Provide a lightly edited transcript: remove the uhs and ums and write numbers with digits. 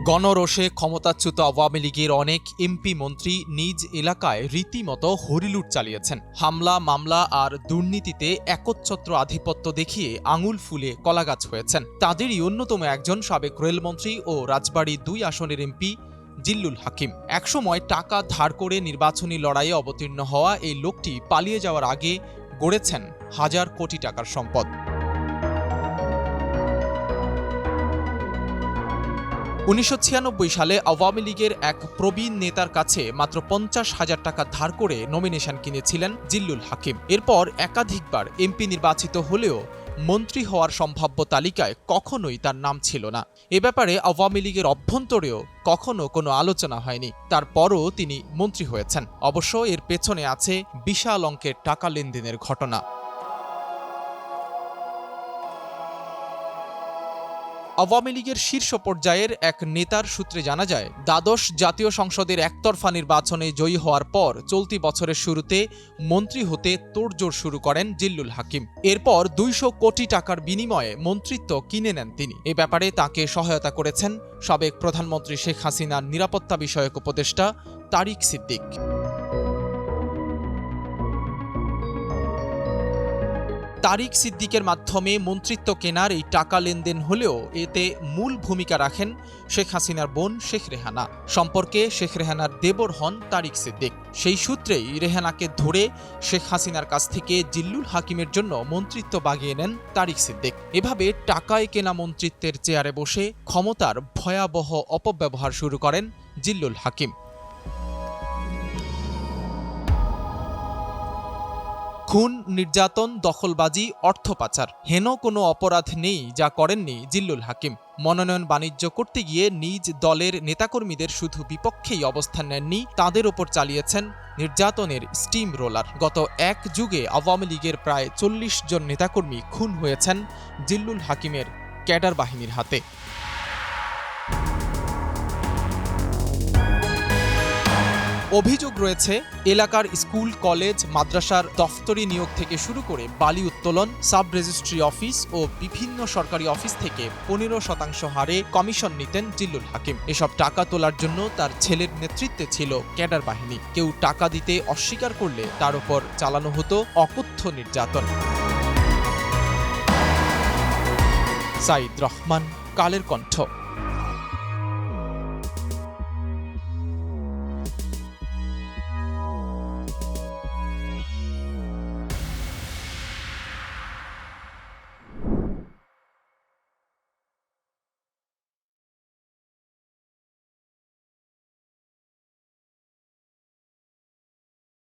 গণরোষে ক্ষমতাচ্যুত আওয়ামী লীগের অনেক এমপি মন্ত্রী নিজ এলাকায় রীতিমতো হরিলুট চালিয়েছেন। হামলা, মামলা আর দুর্নীতিতে একচ্ছত্র আধিপত্য দেখিয়ে আঙুল ফুলে কলাগাছ হয়েছেন। তাদেরই অন্যতম একজন সাবেক রেলমন্ত্রী ও রাজবাড়ী ২ আসনের এমপি জিল্লুল হাকিম। একসময় টাকা ধার করে নির্বাচনী লড়াইয়ে অবতীর্ণ হওয়া এই লোকটি পালিয়ে যাওয়ার আগে গড়েছেন হাজার কোটি টাকার সম্পদ। ১৯৯৬ সালে আওয়ামী লীগের এক প্রবীণ নেতার কাছে মাত্র ৫০,০০০ টাকা ধার করে নমিনেশন কিনেছিলেন জিল্লুল হাকিম। এরপর একাধিকবার এমপি নির্বাচিত হলেও মন্ত্রী হওয়ার সম্ভাব্য তালিকায় কখনোই তার নাম ছিল না। এ ব্যাপারে আওয়ামী লীগের অভ্যন্তরেও কখনো কোনো আলোচনা হয়নি। তারপরও তিনি মন্ত্রী হয়েছেন। অবশ্য এর পেছনে আছে বিশাল অঙ্কের টাকা লেনদেনের ঘটনা। আওয়ামী লীগের শীর্ষ পর্যায়ের এক নেতার সূত্রে জানা যায়, দ্বাদশ জাতীয় সংসদের একতরফা নির্বাচনে জয়ী হওয়ার পর চলতি বছরের শুরুতে মন্ত্রী হতে তোড়জোড় শুরু করেন জিল্লুল হাকিম। এরপর ২০০ কোটি টাকার বিনিময়ে মন্ত্রিত্ব কিনে নেন তিনি। এ ব্যাপারে তাকে সহায়তা করেছেন সাবেক প্রধানমন্ত্রী শেখ হাসিনার নিরাপত্তা বিষয়ক উপদেষ্টা তারিক সিদ্দিক। তারিক সিদ্দিকের মাধ্যমে মন্ত্রিত্ব কেনার এই টাকা লেনদেন হলেও এতে মূল ভূমিকা রাখেন শেখ হাসিনার বোন শেখ রেহানা। সম্পর্কে শেখ রেহানার দেবর হন তারিক সিদ্দিক। সেই সূত্রেই রেহানাকে ধরে শেখ হাসিনার কাছ থেকে জিল্লুল হাকিমের জন্য মন্ত্রিত্ব বাগিয়ে নেন তারিক সিদ্দিক। এভাবে টাকায় কেনা মন্ত্রিত্বের চেয়ারে বসে ক্ষমতার ভয়াবহ অপব্যবহার শুরু করেন জিল্লুল হাকিম। খুন, নির্যাতন, দখলবাজি, অর্থ পাচার, হেন কোনো অপরাধ নেই যা করেননি জিল্লুল হাকিম। মনোনয়ন বাণিজ্য করতে গিয়ে নিজ দলের নেতাকর্মীদের শুধু বিপক্ষেই অবস্থান নেননি, তাদের ওপর চালিয়েছেন নির্যাতনের স্টিম রোলার। গত এক যুগে আওয়ামী লীগের প্রায় ৪০ জন নেতাকর্মী খুন হয়েছেন জিল্লুল হাকিমের ক্যাডার বাহিনীর হাতে। অভিযোগ রয়েছে, এলাকার স্কুল, কলেজ, মাদ্রাসার দফতরি নিয়োগ থেকে শুরু করে বালি উত্তোলন, সাব রেজিস্ট্রি অফিস ও বিভিন্ন সরকারি অফিস থেকে ১৫% হারে কমিশন নিতেন জিল্লুল হাকিম। এসব টাকা তোলার জন্য তার ছেলের নেতৃত্বে ছিল ক্যাডার বাহিনী। কেউ টাকা দিতে অস্বীকার করলে তার উপর চালানো হতো অকথ্য নির্যাতন। সাইদ রহমান, কালের কণ্ঠ।